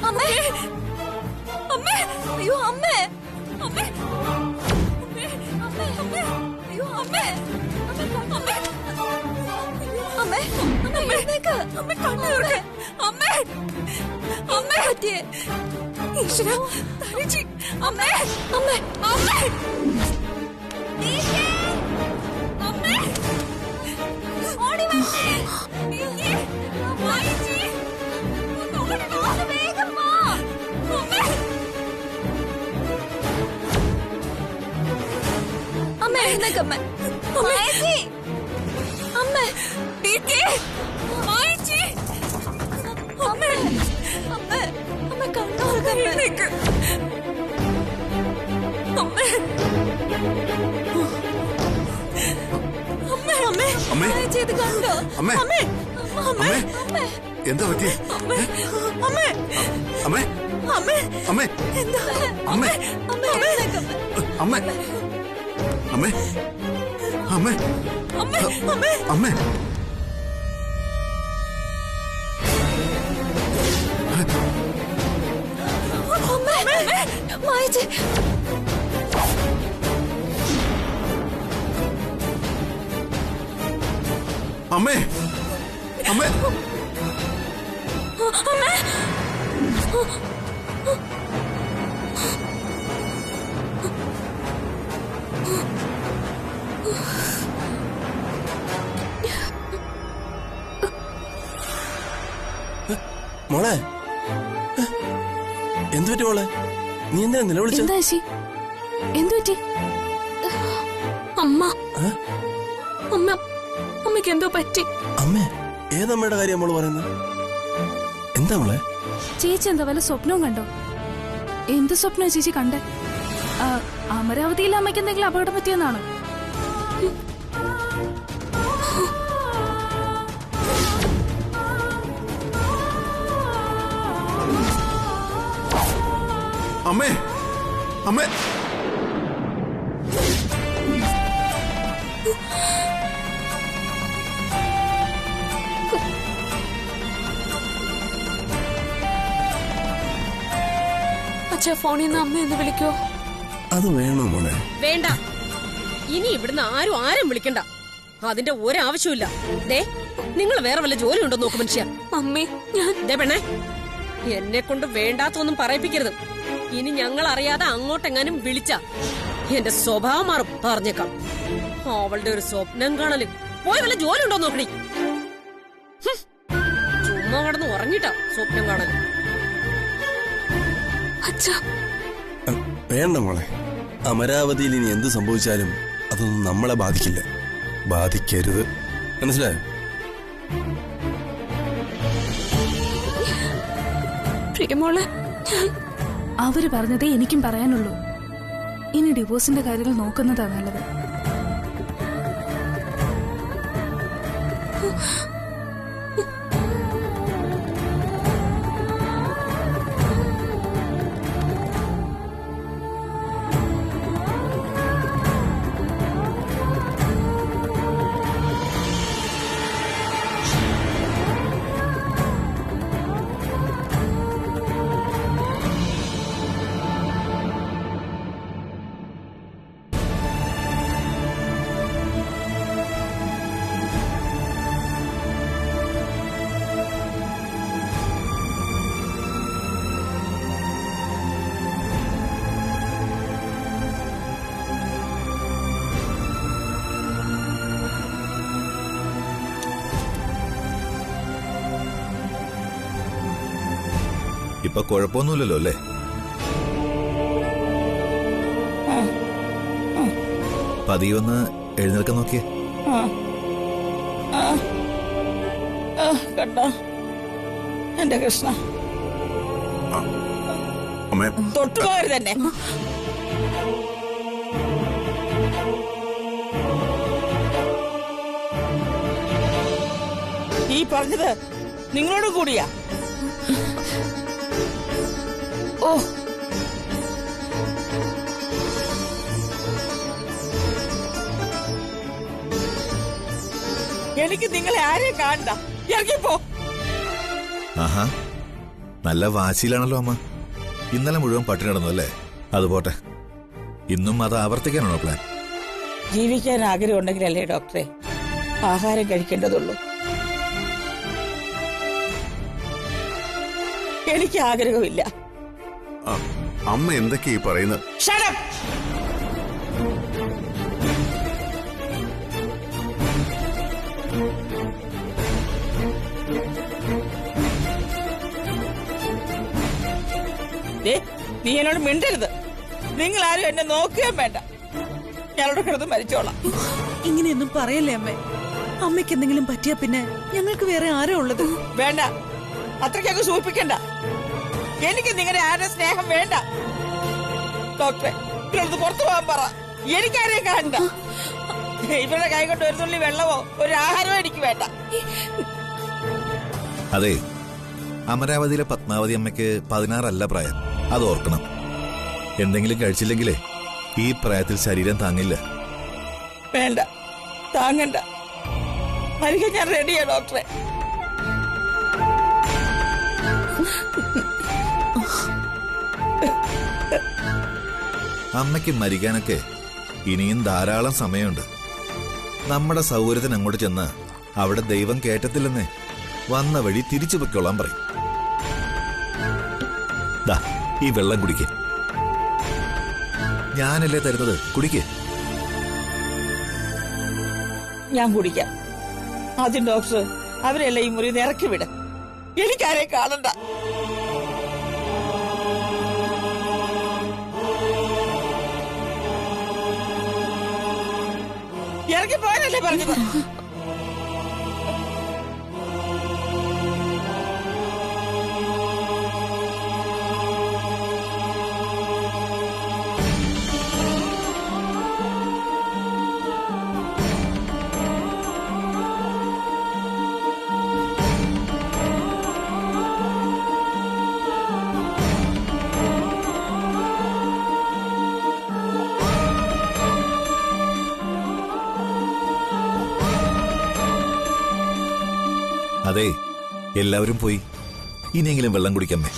അമ്മേ അമ്മേ അയ്യോ അമ്മേ അമ്മേ അമ്മേ അമ്മേ അയ്യോ അമ്മേ അമ്മേ അമ്മേ അമ്മേ അമ്മേ കണ്ണൂടെ അമ്മേ അമ്മേ പറ്റിയേ ഈശ്വര തരിച്ചി അമ്മേ അമ്മേ അമ്മേ അമ്മേ ഓടി വന്നേ വേഗം വാ അമ്മേ എഴുന്നേക്കമ്മ മായച്ചി അമ്മ മായച്ചി അമ്മ അമ്മ അമ്മ കണ്ണോർക്കമ്മ അമ്മ അമ്മ അമ്മ മായച്ചി ഇത് കണ്ടോ അമ്മ അമ്മ അമ്മ എന്താ പറ്റി അമ്മേ അമ്മേ അമ്മേ അമ്മേ അമ്മേ എന്താ അമ്മേ അമ്മേ അമ്മേ അമ്മേ അമ്മേ അമ്മേ അമ്മേ അമ്മേ അമ്മേ മായച്ചി അമ്മേ അമ്മേ മോളെ എന്തു പറ്റി മോളെ നീ എന്തിനാ നിലവിളിച്ച എന്തു പറ്റി അമ്മ അമ്മ അമ്മയ്ക്ക് എന്തോ പറ്റി അമ്മേ ഏതമ്മയുടെ കാര്യം മോള് പറയുന്നത് എന്താ മോളെ ചേച്ചി എന്താ വല്ല സ്വപ്നവും കണ്ടോ എന്ത് സ്വപ്നം ചേച്ചി കണ്ടേ അമരാവതിയിൽ അമ്മയ്ക്ക് എന്തെങ്കിലും അപകടം പറ്റിയെന്നാണ് അമ്മേ അമ്മേ അച്ഛാ ഫോണിൽ നിന്ന് അമ്മ എന്ന് വിളിക്കോ അത് വേണോ മോളെ വേണ്ട ഇനി ഇവിടുന്ന് ആരും വിളിക്കണ്ട അതിന്റെ ഒരാവശ്യമില്ല ദേ നിങ്ങൾ വേറെ വല്ല ജോലി ഉണ്ടോ നോക്ക് മനുഷ്യ അമ്മേ ഞാൻ ദേ പെണ്ണേ എന്നെ കൊണ്ട് വേണ്ടാത്തൊന്നും പറയിപ്പിക്കരുത് ഇനി ഞങ്ങൾ അറിയാതെ അങ്ങോട്ടെങ്ങാനും വിളിച്ച എന്റെ സ്വഭാവം മാറും പറഞ്ഞേക്കാം അവളുടെ ഒരു സ്വപ്നം കാണല് പോയി വല്ല ജോലി ഉണ്ടോ നോക്കണി ചുമ്മാ കിടന്ന് ഉറങ്ങിട്ടാ സ്വപ്നം കാണല് വേണ്ട മോളെ അമരാവതിയിൽ ഇനി എന്ത് സംഭവിച്ചാലും അതൊന്നും നമ്മളെ ബാധിക്കില്ല ബാധിക്കരുത് മനസ്സിലായോ പ്രിയമോളെ അവര് പറഞ്ഞതേ എനിക്കും പറയാനുള്ളൂ ഇനി ഡിവോഴ്സിന്റെ കാര്യങ്ങൾ നോക്കുന്നതാ നല്ലത് ഇപ്പൊ കുഴപ്പമൊന്നുമില്ലല്ലോ അല്ലേ പതിയൊന്ന് എഴുന്നേൽക്കാൻ നോക്കിയേ കണ്ടോ എന്റെ കൃഷ്ണ തൊട്ടുപോകരുത് തന്നെ ഈ പറഞ്ഞത് നിങ്ങളോട് കൂടിയാ ഓ എനിക്ക് നിങ്ങളെ ആരെയും കാണണ്ട ഇറങ്ങിപ്പോ ആഹാ നല്ല വാശിയിലാണല്ലോ അമ്മ. ഇന്നലെ മുഴുവൻ പട്ടിണി കിടന്നു അല്ലേ? അതുപോട്ടെ, ഇന്നും അത് ആവർത്തിക്കാനാണോ പ്ലാൻ? ജീവിക്കാൻ ആഗ്രഹം ഉണ്ടെങ്കിലല്ലേ ഡോക്ടറെ ആഹാരം കഴിക്കേണ്ടതുള്ളൂ. എനിക്ക് ആഗ്രഹമില്ല. അമ്മ എന്തൊക്കെയാ പറയുന്നത്? Shut up! നീ എന്നോട് മിണ്ടരുത്. നിങ്ങൾ ആരും എന്നെ നോക്കുകയും വേണ്ട. ഞാനോട് കിടന്ന് മരിച്ചോളാം. ഇങ്ങനെയൊന്നും പറയല്ലേ അമ്മേ. അമ്മയ്ക്ക് എന്തെങ്കിലും പറ്റിയാ പിന്നെ ഞങ്ങൾക്ക് വേറെ ആരാ ഉള്ളത്? വേണ്ട, അത്രയ്ക്കൊക്കെ സൂചിപ്പിക്കണ്ട. എനിക്ക് നിങ്ങളുടെ ആരുടെ സ്നേഹം വേണ്ട. ഡോക്ടറെ, ഇവരോട് പുറത്തു പോകാൻ പറ. എനിക്കാരെയും കാണണ്ട. ഇവരുടെ കൈ കൊണ്ട് ഒരു തുള്ളി വെള്ളമോ ഒരു ആഹാരമോ എനിക്ക് വേണ്ട. അതെ, അമരാവതിയിലെ പത്മാവതി അമ്മയ്ക്ക് 16 അല്ല പ്രായം, അത് ഓർക്കണം. എന്തെങ്കിലും കഴിച്ചില്ലെങ്കിലേ ഈ പ്രായത്തിൽ ശരീരം താങ്ങില്ല. വേണ്ട, താങ്ങണ്ട. മരിക്കാൻ ഞാൻ റെഡിയാ ഡോക്ടറെ. അമ്മയ്ക്ക് മരിക്കാനൊക്കെ ഇനിയും ധാരാളം സമയമുണ്ട്. നമ്മുടെ സൗകര്യത്തിന് അങ്ങോട്ട് ചെന്ന് അവിടെ ദൈവം കേട്ടത്തില്ലെന്നേ വന്ന വഴി തിരിച്ചു പൊയ്ക്കോളാൻ പറയും. ദാ ഈ വെള്ളം കുടിക്കേ. ഞാനല്ലേ തരുന്നത്, കുടിക്കേ. ഞാൻ കുടിക്കാം. ആദ്യം ഡോക്ടർ അവരെല്ലാം ഈ മുറി ഇറക്കി വിട്. എനിക്കാരെയും കാണണ്ട. ഇറക്കി പോയാലല്ലേ പറഞ്ഞത്? അതെ, എല്ലാവരും പോയി. ഇനിയെങ്കിലും വെള്ളം കുടിക്കമ്മേ.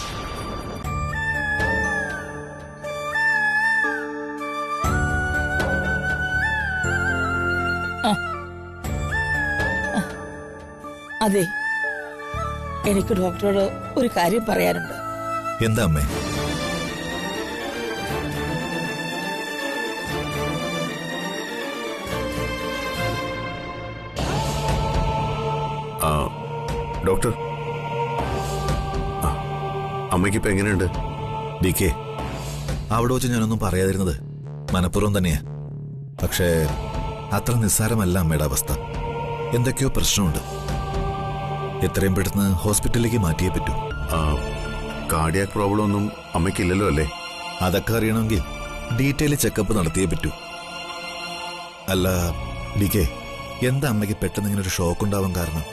അതെ, എനിക്ക് ഡോക്ടറോട് ഒരു കാര്യം പറയാനുണ്ട്. എന്താ അമ്മേ? ഡോക്ടർ, അമ്മയ്ക്കിപ്പോ എങ്ങനെയുണ്ട്? ഡി കെ, അവിടെ വെച്ച് ഞാനൊന്നും പറയാതിരുന്നത് മനഃപൂർവ്വം തന്നെയാ. പക്ഷേ അത്ര നിസ്സാരമല്ല അമ്മയുടെ അവസ്ഥ. എന്തൊക്കെയോ പ്രശ്നമുണ്ട്. എത്രയും പെട്ടെന്ന് ഹോസ്പിറ്റലിലേക്ക് മാറ്റിയേ പറ്റൂ. കാർഡിയാക് പ്രോബ്ലം ഒന്നും അമ്മയ്ക്കില്ലല്ലോ അല്ലേ? അതൊക്കെ അറിയണമെങ്കിൽ ഡീറ്റെയിൽ ചെക്കപ്പ് നടത്തിയേ പറ്റൂ. അല്ല ഡി കെ, എന്താ അമ്മയ്ക്ക് പെട്ടെന്ന് ഇങ്ങനെ ഒരു ഷോക്ക് ഉണ്ടാവാൻ കാരണം?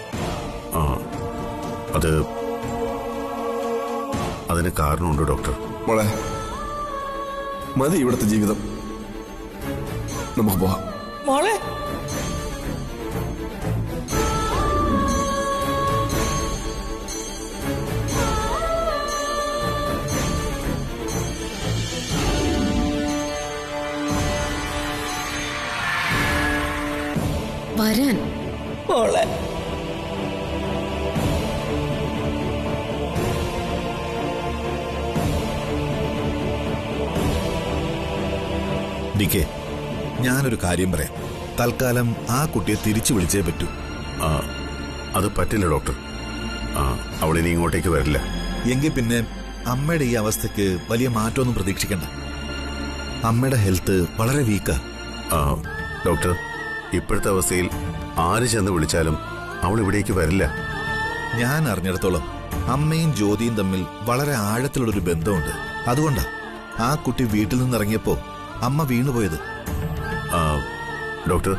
അതിന് കാരണമുണ്ട് ഡോക്ടർ. മോളെ, മതി ഇവിടുത്തെ ജീവിതം, നമുക്ക് പോവാം. മോളെ, വരാൻ. മോളെ, ഡി കെ, ഞാനൊരു കാര്യം പറയാം. തൽക്കാലം ആ കുട്ടിയെ തിരിച്ചു വിളിച്ചേ പറ്റൂ. അത് പറ്റില്ല ഡോക്ടർ. അവളിനി ഇങ്ങോട്ടേക്ക് വരില്ല. എങ്കിൽ പിന്നെ അമ്മയുടെ ഈ അവസ്ഥയ്ക്ക് വലിയ മാറ്റമൊന്നും പ്രതീക്ഷിക്കണ്ട. അമ്മയുടെ ഹെൽത്ത് വളരെ വീക്കാ. ഡോക്ടർ, ഇപ്പോഴത്തെ അവസ്ഥയിൽ ആര് ചെന്ന് വിളിച്ചാലും അവൾ ഇവിടേക്ക് വരില്ല. ഞാൻ അറിഞ്ഞിടത്തോളം അമ്മയും ജ്യോതിയും തമ്മിൽ വളരെ ആഴത്തിലുള്ളൊരു ബന്ധമുണ്ട്. അതുകൊണ്ടാ ആ കുട്ടി വീട്ടിൽ നിന്നിറങ്ങിയപ്പോ അമ്മ വീണുപോയത്. ഡോക്ടർ,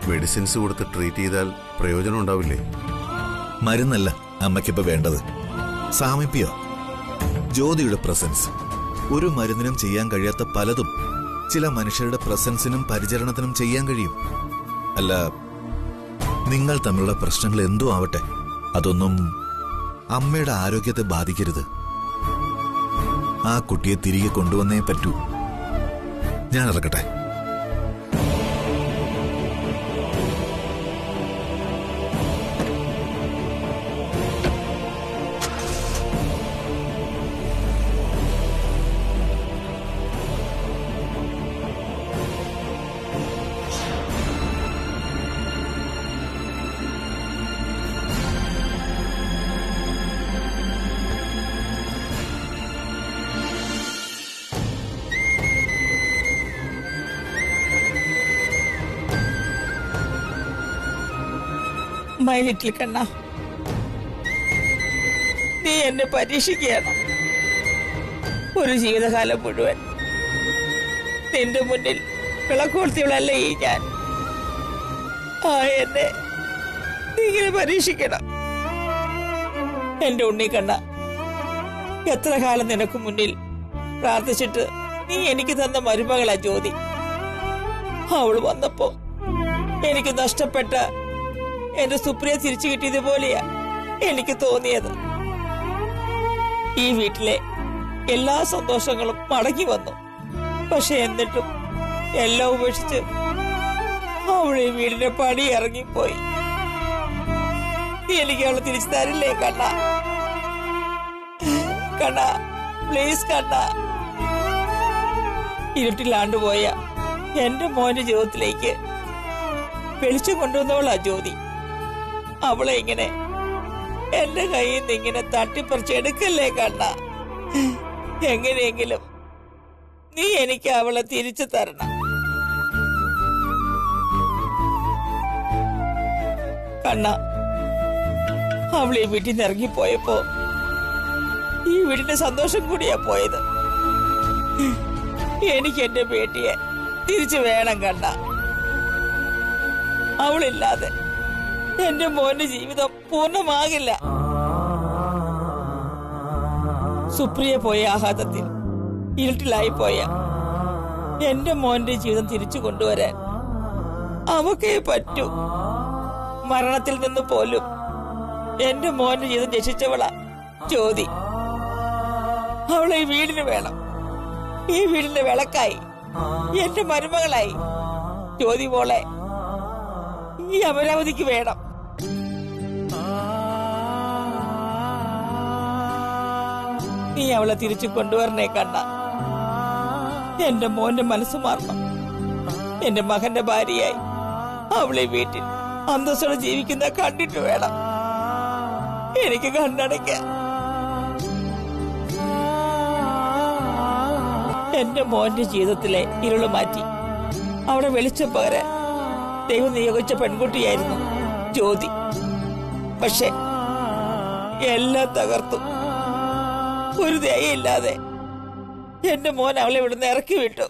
മെഡിസിൻസ് കൊടുത്ത് ട്രീറ്റ് ചെയ്താൽ പ്രയോജനം ഉണ്ടാവില്ലേ? മരുന്നല്ല അമ്മയ്ക്കിപ്പോ വേണ്ടത്, സാമീപ്യ. ജ്യോതിയുടെ പ്രസൻസ്. ഒരു മരുന്നിനും ചെയ്യാൻ കഴിയാത്ത പലതും ചില മനുഷ്യരുടെ പ്രസൻസിനും പരിചരണത്തിനും ചെയ്യാൻ കഴിയും. അല്ല, നിങ്ങൾ തമ്മിലുള്ള പ്രശ്നങ്ങൾ എന്തോ ആവട്ടെ, അതൊന്നും അമ്മയുടെ ആരോഗ്യത്തെ ബാധിക്കരുത്. ആ കുട്ടിയെ തിരികെ കൊണ്ടുവന്നേ പറ്റൂ. ഞാൻ ഇറക്കട്ടെ. മൈ ലിറ്റിൽ കണ്ണ, നീ എന്നെ പരീക്ഷിക്കുകയാണ്. ഒരു ജീവിതകാലം മുഴുവൻ നിന്റെ മുന്നിൽ വിളക്കോർത്തിയവളല്ല ഈ ഞാൻ. എന്നെ നീ ഇങ്ങനെ പരീക്ഷിക്കണം. എന്റെ ഉണ്ണി കണ്ണ, എത്ര കാലം നിനക്ക് മുന്നിൽ പ്രാർത്ഥിച്ചിട്ട് നീ എനിക്ക് തന്ന മരുമകളാ ജ്യോതി. അവള് വന്നപ്പോ എനിക്ക് നഷ്ടപ്പെട്ട എന്റെ സുപ്രിയ തിരിച്ചു കിട്ടിയതുപോലെയാ എനിക്ക് തോന്നിയത്. ഈ വീട്ടിലെ എല്ലാ സന്തോഷങ്ങളും മടങ്ങി വന്നു. പക്ഷെ എന്നിട്ടും എല്ലാം ഉപേക്ഷിച്ച് അവളെ വീടിന്റെ പടി ഇറങ്ങിപ്പോയി. എനിക്ക് അവളെ തിരിച്ചു തരില്ലേ കണ്ണ? കണ്ണ, പ്ലീസ് കണ്ണ. ഇരുട്ടിലാണ്ടുപോയ എന്റെ മോന്റെ ജീവിതത്തിലേക്ക് വെളിച്ചം കൊണ്ടുവന്നവളാ ജ്യോതി. അവളെ ഇങ്ങനെ എന്റെ കയ്യിൽ നിന്ന് ഇങ്ങനെ തട്ടിപ്പറിച്ചെടുക്കല്ലേ കണ്ണ. എങ്ങനെയെങ്കിലും നീ എനിക്ക് അവളെ തിരിച്ചു തരണം കണ്ണ. അവൾ ഈ വീട്ടിൽ നിന്ന് ഇറങ്ങിപ്പോയപ്പോ ഈ വീടിന്റെ സന്തോഷം കൂടിയാ പോയത്. എനിക്ക് എന്റെ ബേട്ടിയെ തിരിച്ചു വേണം കണ്ണ. അവളില്ലാതെ എന്റെ മോന്റെ ജീവിതം പൂർണ്ണമാകില്ല. സുപ്രിയ പോയ ആഘാതത്തിൽ ഇരുട്ടിലായി പോയ എന്റെ മോന്റെ ജീവിതം തിരിച്ചു കൊണ്ടുവരാൻ അവക്കേ പറ്റൂ. മരണത്തിൽ നിന്ന് പോലും എന്റെ മോന്റെ ജീവിതം രക്ഷിച്ചവളാ ജ്യോതി. അവളെ ഈ വീടിന് വേണം. ഈ വീടിന്റെ വിളക്കായി, എന്റെ മരുമകളായി ജ്യോതി മോളെ ഈ അമരാവതിക്ക് വേണം. നീ അവളെ തിരിച്ചു കൊണ്ടുവരണേ കണ്ണ. എന്റെ മോന്റെ മനസ്സ് മാറണം. എന്റെ മകന്റെ ഭാര്യയായി അവളെ വീട്ടിൽ അന്തസ്സോടെ ജീവിക്കുന്ന കണ്ടിട്ട് വേണം എനിക്ക് കണ്ണടയ്ക്കാൻ. എന്റെ മോന്റെ ജീവിതത്തിലെ ഇരുള് മാറ്റി അവിടെ വെളിച്ചം പകരാൻ ദൈവം നിയോഗിച്ച പെൺകുട്ടിയായിരുന്നു ജ്യോതി. പക്ഷെ എല്ലാം തകർത്തു. ഒരു ദയയില്ലാതെ എന്റെ മോൻ അവളെ ഇവിടുന്ന് ഇറക്കി വിട്ടു.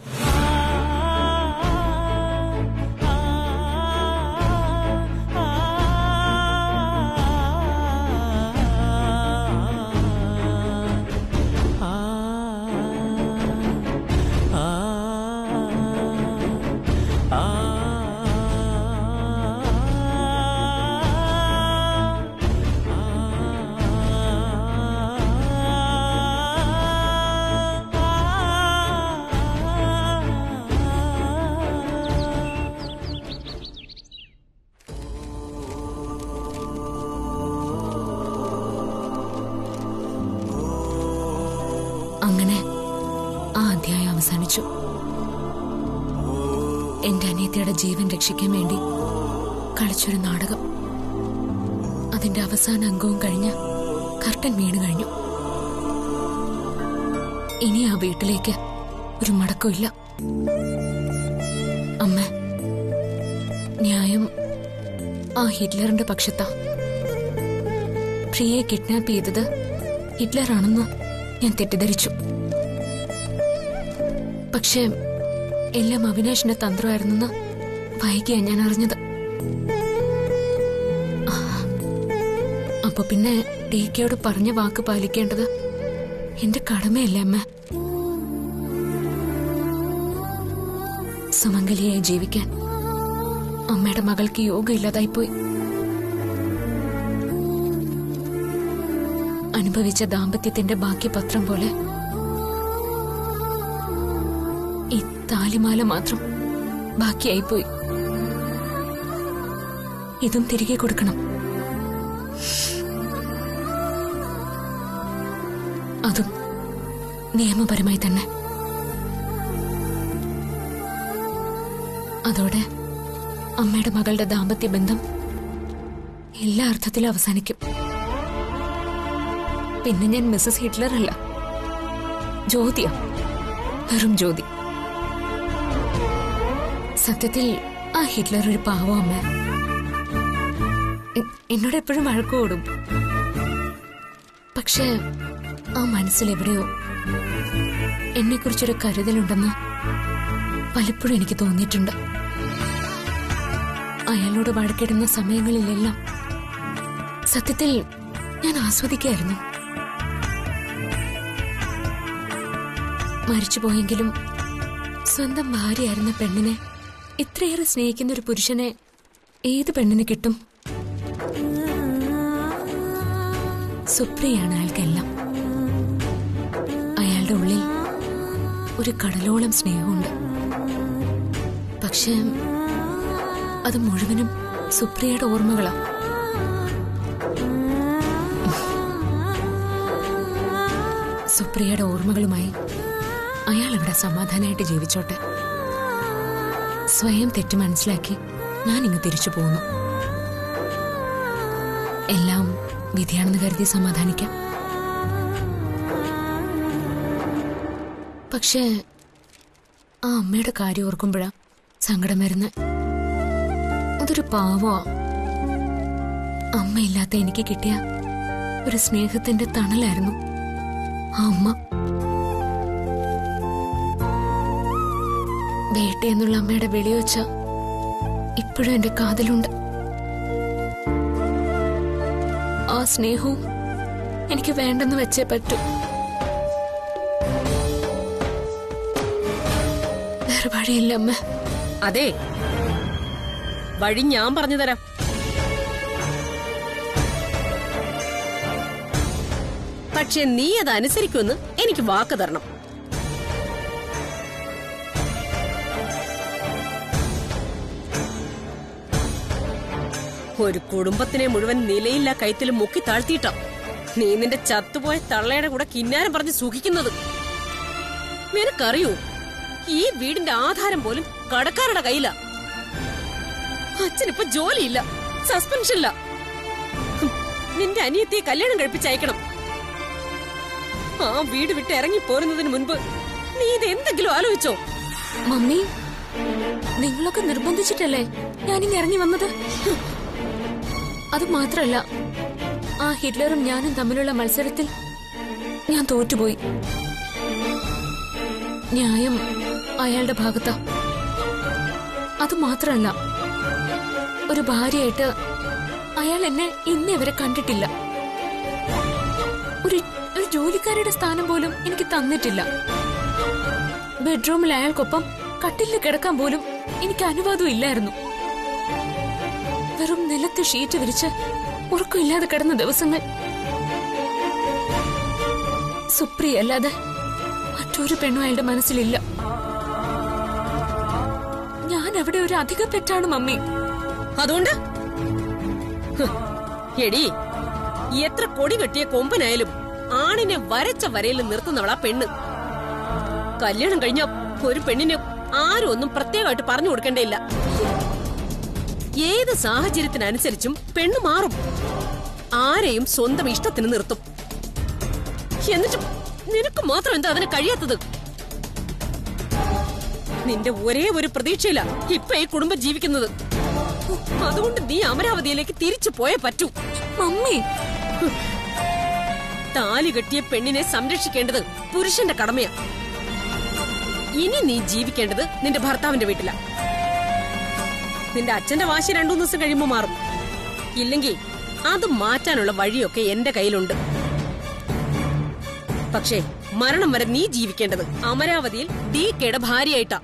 അങ്ങനെ ആ അധ്യായം അവസാനിച്ചു. എന്റെ അനിയത്തിയുടെ ജീവൻ രക്ഷിക്കാൻ വേണ്ടി കളിച്ചൊരു നാടകം. അതിന്റെ അവസാന അംഗവും കഴിഞ്ഞ് കർട്ടൻ വീണ് കഴിഞ്ഞു. ഇനി ആ വീട്ടിലേക്ക് ഒരു മടക്കമില്ല. അമ്മ, ന്യായം ആ ഹിറ്റ്ലറിന്റെ പക്ഷത്താ. പ്രിയയെ കിഡ്നാപ്പ് ചെയ്തത് ഹിറ്റ്ലറാണെന്ന് ഞാൻ തെറ്റിദ്ധരിച്ചു. പക്ഷേ എല്ലാം അവിനാശിന്റെ തന്ത്രമായിരുന്നെന്ന് വൈകിയാ ഞാൻ അറിഞ്ഞത്. അപ്പൊ പിന്നെ ടിക്കയോട് പറഞ്ഞ വാക്ക് പാലിക്കേണ്ടത് എന്റെ കടമയല്ലേ അമ്മ? സുമംഗലിയായി ജീവിക്കാൻ അമ്മയുടെ മകൾക്ക് യോഗം ഇല്ലാതായിപ്പോയി. അനുഭവിച്ച ദാമ്പത്യത്തിന്റെ ബാക്കി പത്രം പോലെ താലിമാല മാത്രം ബാക്കിയായിപ്പോയി. ഇതും തിരികെ കൊടുക്കണം. അതും നിയമപരമായി തന്നെ. അതോടെ അമ്മയുടെ മകളുടെ ദാമ്പത്യ ബന്ധം എല്ലാ അർത്ഥത്തിലും അവസാനിക്കും. പിന്നെ ഞാൻ മിസ്സസ് ഹിറ്റ്ലർ അല്ല, ജ്യോതിയ, വെറും ജ്യോതി. സത്യത്തിൽ ആ ഹിറ്റ്ലർ ഒരു പാവം അമ്മ. എന്നോട് എപ്പോഴും വഴക്കോടും. പക്ഷേ ആ മനസ്സിലെവിടെയോ എന്നെക്കുറിച്ചൊരു കരുതലുണ്ടെന്ന് പലപ്പോഴും എനിക്ക് തോന്നിയിട്ടുണ്ട്. അയാളോട് വഴക്കിടുന്ന സമയങ്ങളിലെല്ലാം സത്യത്തിൽ ഞാൻ ആസ്വദിക്കായിരുന്നു. മരിച്ചുപോയെങ്കിലും സ്വന്തം ഭാര്യയായിരുന്ന പെണ്ണിനെ ഇത്രയേറെ സ്നേഹിക്കുന്ന ഒരു പുരുഷനെ ഏത് പെണ്ണിന് കിട്ടും? സുപ്രിയാണ് അയാൾക്കെല്ലാം. അയാളുടെ ഉള്ളിൽ ഒരു കടലോളം സ്നേഹമുണ്ട്. പക്ഷേ അത് മുഴുവനും സുപ്രിയയുടെ ഓർമ്മകളാ. സുപ്രിയയുടെ ഓർമ്മകളുമായി അയാൾ അവിടെ സമാധാനമായിട്ട് ജീവിച്ചോട്ടെ. സ്വയം തെറ്റ് മനസ്സിലാക്കി ഞാൻ ഇങ്ങ് തിരിച്ചു പോകുന്നു. എല്ലാം വിധിയാണെന്ന് കരുതി സമാധാനിക്കാം. പക്ഷേ ആ അമ്മയുടെ കാര്യം ഓർക്കുമ്പോഴാ സങ്കടം വരുന്ന. അതൊരു പാവമാ. അമ്മയില്ലാത്ത എനിക്ക് കിട്ടിയ ഒരു സ്നേഹത്തിന്റെ തണലായിരുന്നു ആ അമ്മ. വേട്ട എന്നുള്ള അമ്മയുടെ വെളിയൊച്ച ഇപ്പോഴും എന്റെ കാതിലുണ്ട്. ആ സ്നേഹവും എനിക്ക് വേണ്ടെന്ന് വെച്ചേ പറ്റൂ. വേറെ വഴിയില്ല അമ്മ. അതെ, വഴി ഞാൻ പറഞ്ഞു തരാം. പക്ഷെ നീ അത് അനുസരിക്കുമെന്ന് എനിക്ക് വാക്ക് തരണം. ഒരു കുടുംബത്തിനെ മുഴുവൻ നിലയില്ല കൈത്തിൽ മുക്കി താഴ്ത്തിയിട്ട നീ നിന്റെ ചത്തുപോയ തള്ളയുടെ കൂടെ കിന്നാരം പറഞ്ഞ് സുഖിക്കുന്നത്. നിനക്കറിയൂ, ഈ വീടിന്റെ ആധാരം പോലും കടക്കാരുടെ കയ്യില. അച്ഛനിപ്പോ ജോലിയില്ല, സസ്പെൻഷനില്ല. നിന്റെ അനിയത്തിയെ കല്യാണം കഴിപ്പിച്ചയക്കണം. ആ വീട് വിട്ട് ഇറങ്ങി പോരുന്നതിന് മുൻപ് നീ ഇത് എന്തെങ്കിലും ആലോചിച്ചോ? മമ്മി, നിങ്ങളൊക്കെ നിർബന്ധിച്ചിട്ടല്ലേ ഞാനിങ്ങ് ഇറങ്ങി വന്നത്. അത് മാത്രല്ല, ആ ഹിറ്റ്ലറും ഞാനും തമ്മിലുള്ള മത്സരത്തിൽ ഞാൻ തോറ്റുപോയി. ന്യായം അയാളുടെ ഭാഗത്താ. അത് മാത്രല്ല, ഒരു ഭാര്യയായിട്ട് അയാൾ എന്നെ ഇന്നേ വരെ കണ്ടിട്ടില്ല. ഒരു ജോലിക്കാരുടെ സ്ഥാനം പോലും എനിക്ക് തന്നിട്ടില്ല. ബെഡ്റൂമിൽ അയാൾക്കൊപ്പം കട്ടിലിൽ കിടക്കാൻ പോലും എനിക്ക് അനുവാദം ഇല്ലായിരുന്നു. വെറും നിലത്ത് ഷീറ്റ് വിരിച്ച് ഉറക്കമില്ലാതെ കിടന്ന ദിവസങ്ങൾ. സുപ്രിയ അല്ലാതെ മറ്റൊരു പെണ്ണും അയാളുടെ മനസ്സിലില്ല. ഞാൻ അവിടെ ഒരു അധിക പെറ്റാണ് മമ്മി. അതുകൊണ്ട് എടി, എത്ര കൊടി കെട്ടിയ കൊമ്പനായാലും ആണിനെ വരച്ച വരയിൽ നിർത്തുന്നവളാ പെണ്ണ്. കല്യാണം കഴിഞ്ഞ ഒരു പെണ്ണിന് ആരും ഒന്നും പ്രത്യേകമായിട്ട് പറഞ്ഞു കൊടുക്കേണ്ടയില്ല. ഏത് സാഹചര്യത്തിനനുസരിച്ചും പെണ്ണ് മാറും. ആരെയും സ്വന്തം ഇഷ്ടത്തിന് നിർത്തും. എന്നിട്ടും നിനക്ക് മാത്രം എന്താ അതിന് കഴിയാത്തത്? നിന്റെ ഒരേ ഒരു പ്രതീക്ഷയില്ല ഇപ്പൊ ഈ കുടുംബം ജീവിക്കുന്നത്. അതുകൊണ്ട് നീ അമരാവതിയിലേക്ക് തിരിച്ചു പോയേ പറ്റൂ. മമ്മി, താലി കെട്ടിയ പെണ്ണിനെ സംരക്ഷിക്കേണ്ടത് പുരുഷന്റെ കടമയാ. ഇനി നീ ജീവിക്കേണ്ടത് നിന്റെ ഭർത്താവിന്റെ വീട്ടിലാ. നിന്റെ അച്ഛന്റെ വാശി 2-3 ദിവസം കഴിയുമ്പോ മാറും. ഇല്ലെങ്കിൽ അത് മാറ്റാനുള്ള വഴിയൊക്കെ എന്റെ കയ്യിലുണ്ട്. പക്ഷേ മരണം വരെ നീ ജീവിക്കേണ്ടത് അമരാവതിയിൽ DKയുടെ ഭാര്യയായിട്ടാ.